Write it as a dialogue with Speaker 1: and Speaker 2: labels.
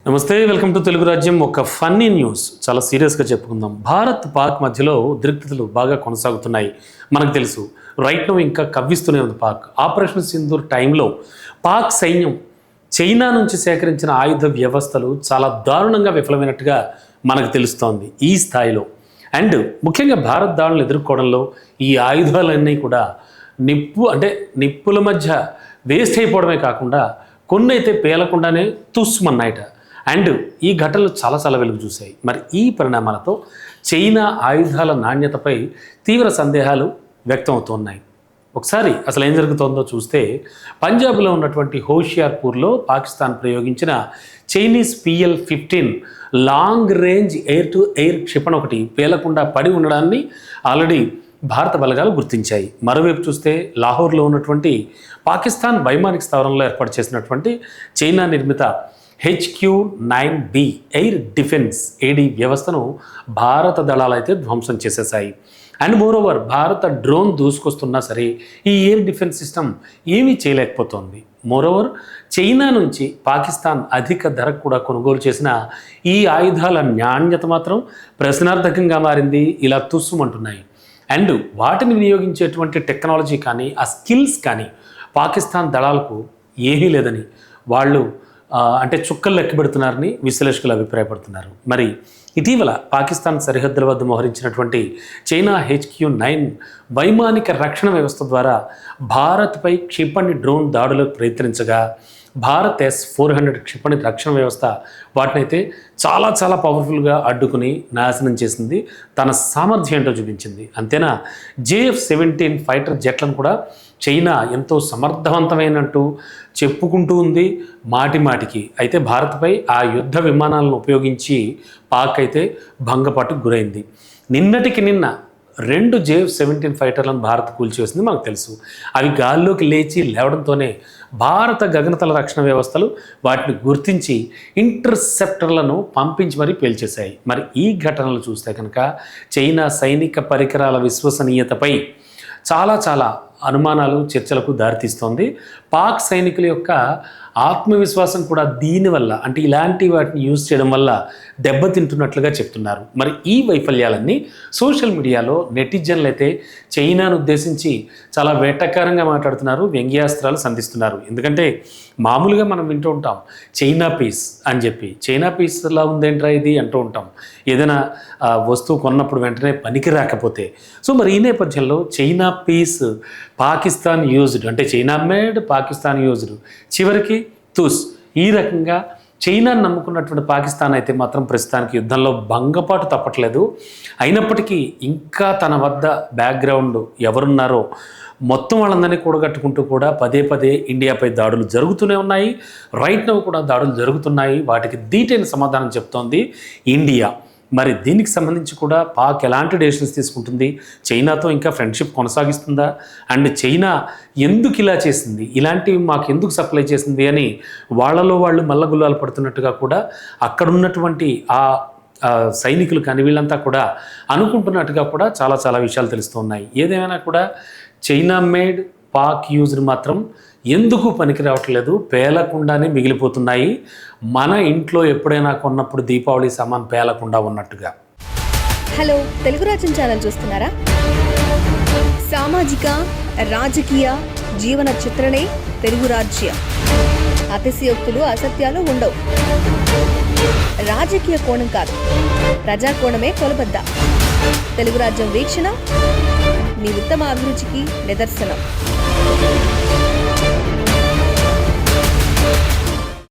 Speaker 1: నమస్తే, welcome to Telugu రాజ్యం. ఒక ఫన్నీ న్యూస్ చాలా సీరియస్గా చెప్పుకుందాం. భారత్ పాక్ మధ్యలో ఉద్రిక్తతలు బాగా కొనసాగుతున్నాయి. మనకు తెలుసు, రైట్ నౌ ఇంకా కవ్విస్తూనే ఉంది పాక్. ఆపరేషన్ సింధూర్ టైంలో పాక్ సైన్యం చైనా నుంచి సేకరించిన ఆయుధ వ్యవస్థలు చాలా దారుణంగా విఫలమైనట్టుగా మనకు తెలుస్తోంది ఈ స్థాయిలో. అండ్ ముఖ్యంగా భారత్ దాడులను ఎదుర్కోవడంలో ఈ ఆయుధాలన్నీ కూడా నిప్పుల మధ్య వేస్ట్ అయిపోవడమే కాకుండా కొన్ని అయితే పేలకుండానే తుస్మన్నాయట. అండ్ ఈ ఘటనలు చాలా వెలుగు చూశాయి. మరి ఈ పరిణామాలతో చైనా ఆయుధాల నాణ్యతపై తీవ్ర సందేహాలు వ్యక్తమవుతున్నాయి. ఒకసారి అసలు ఏం జరుగుతుందో చూస్తే, పంజాబ్లో ఉన్నటువంటి హోషియార్పూర్లో పాకిస్తాన్ ప్రయోగించిన Chinese PL-15 long range air to air క్షిపణి ఒకటి పేలకుండా పడి ఉండడాన్ని ఆల్రెడీ భారత బలగాలు గుర్తించాయి. మరోవైపు చూస్తే లాహోర్లో ఉన్నటువంటి పాకిస్తాన్ వైమానిక స్థావరంలో ఏర్పాటు చేసినటువంటి చైనా నిర్మిత HQ-9B ఎయిర్ డిఫెన్స్ AD వ్యవస్థను భారత దళాలు అయితే ధ్వంసం చేసేసాయి. అండ్ మోరోవర్ భారత డ్రోన్ దూసుకొస్తున్నా సరే ఈ ఎయిర్ డిఫెన్స్ సిస్టమ్ ఏమీ చేయలేకపోతుంది. మోరోవర్ చైనా నుంచి పాకిస్తాన్ అధిక ధరకు కూడా కొనుగోలు చేసిన ఈ ఆయుధాల నాణ్యత మాత్రం ప్రశ్నార్థకంగా మారింది. ఇలా తుస్సుమంటున్నాయి. అండ్ వాటిని వినియోగించేటువంటి టెక్నాలజీ కానీ ఆ స్కిల్స్ కానీ పాకిస్తాన్ దళాలకు ఏమీ లేదని వాళ్ళు చుక్కలు లెక్క పెడుతున్నారని విశ్లేషకులు అభిప్రాయపడుతున్నారు. మరి ఇటీవల పాకిస్తాన్ సరిహద్దుల వద్ద మోహరించినటువంటి చైనా HQ-9 వైమానిక రక్షణ వ్యవస్థ ద్వారా భారత్పై క్షిపణి డ్రోన్ దాడులకు ప్రయత్నించగా భారత్ S-400 క్షిపణి రక్షణ వ్యవస్థ వాటినైతే చాలా పవర్ఫుల్గా అడ్డుకుని నాశనం చేసింది. తన సామర్థ్యం ఏంటో చూపించింది. అంతేనా, JF-17 ఫైటర్ జెట్లను కూడా చైనా ఎంతో సమర్థవంతమైనట్టు చెప్పుకుంటూ ఉంది మాటికి. అయితే భారత్పై ఆ యుద్ధ విమానాలను ఉపయోగించి పాక్ అయితే భంగపాటుకు గురైంది. నిన్నటికి నిన్న 2 JF-17 ఫైటర్లను భారత్ కూల్చివేసింది మనకు తెలుసు. అవి గాల్లోకి లేచి లేవడంతోనే భారత గగనతల రక్షణ వ్యవస్థలు వాటిని గుర్తించి ఇంటర్సెప్టర్లను పంపించి మరీ పేల్చేశాయి. మరి ఈ ఘటనలు చూస్తే కనుక చైనా సైనిక పరికరాల విశ్వసనీయతపై చాలా అనుమానాలు, చర్చలకు దారితీస్తోంది. పాక్ సైనికుల యొక్క ఆత్మవిశ్వాసం కూడా దీనివల్ల ఇలాంటి వాటిని యూజ్ చేయడం వల్ల దెబ్బతింటున్నట్లుగా చెప్తున్నారు. మరి ఈ వైఫల్యాలన్నీ సోషల్ మీడియాలో నెటిజన్లు అయితే చైనాను ఉద్దేశించి చాలా వేటకారంగా మాట్లాడుతున్నారు, వ్యంగ్యాస్త్రాలు సంధిస్తున్నారు. ఎందుకంటే మామూలుగా మనం వింటూ ఉంటాం చైనా పీస్ అని చెప్పి. చైనా పీస్లా ఉందేంట్రా ఇది అంటూ ఉంటాం ఏదైనా వస్తువు కొన్నప్పుడు వెంటనే పనికి రాకపోతే. సో మరి ఈ నేపథ్యంలో China piece Pakistan used, China made Pakistan used, చివరికి ఈ రకంగా చైనాను నమ్ముకున్నటువంటి పాకిస్తాన్ అయితే మాత్రం ప్రస్తుతానికి యుద్ధంలో భంగపాటు తప్పట్లేదు. అయినప్పటికీ ఇంకా తన వద్ద బ్యాక్గ్రౌండ్ ఎవరున్నారో మొత్తం వాళ్ళందరినీ కూడగట్టుకుంటూ కూడా పదే ఇండియాపై దాడులు జరుగుతూనే ఉన్నాయి. రైట్ నౌ కూడా దాడులు జరుగుతున్నాయి. వాటికి దీటైన సమాధానం చెప్తోంది ఇండియా. మరి దీనికి సంబంధించి కూడా పాక్ ఎలాంటి డెసిషన్స్ తీసుకుంటుంది, చైనాతో ఇంకా ఫ్రెండ్షిప్ కొనసాగిస్తుందా, అండ్ చైనా ఎందుకు ఇలా చేసింది, ఇలాంటివి మాకు ఎందుకు సప్లై చేసింది అని వాళ్ళలో వాళ్ళు మల్లగుల్లాలు పడుతున్నట్టుగా కూడా అక్కడున్నటువంటి ఆ సైనికులు కానీ వీళ్ళంతా కూడా అనుకుంటున్నట్టుగా కూడా చాలా విషయాలు తెలుస్తున్నాయి. ఏదేమైనా కూడా చైనా మేడ్ పాక్ యూజ్డ్ మాత్రం ఎందుకు పనికి రావట్లేదు, పేలకుండానే మిగిలిపోతున్నాయి. మన ఇంట్లో ఎప్పుడైనా కొన్నప్పుడు దీపావళి సామాన్ పేలకుండా ఉన్నట్టుగా.
Speaker 2: హలో, తెలుగు రాజ్యం ఛానల్ చూస్తున్నారా? సామాజిక రాజకీయ జీవన చిత్రణే తెలుగు రాజ్యం. అతిశయోక్తులు అసత్యాలు ఉండవు. రాజకీయ కోణం కాదు, ప్రజా కోణమే కొలబద్ద. తెలుగు రాజ్యం వీక్షణ మీ ఉత్తమ అభిరుచికి నిదర్శనం.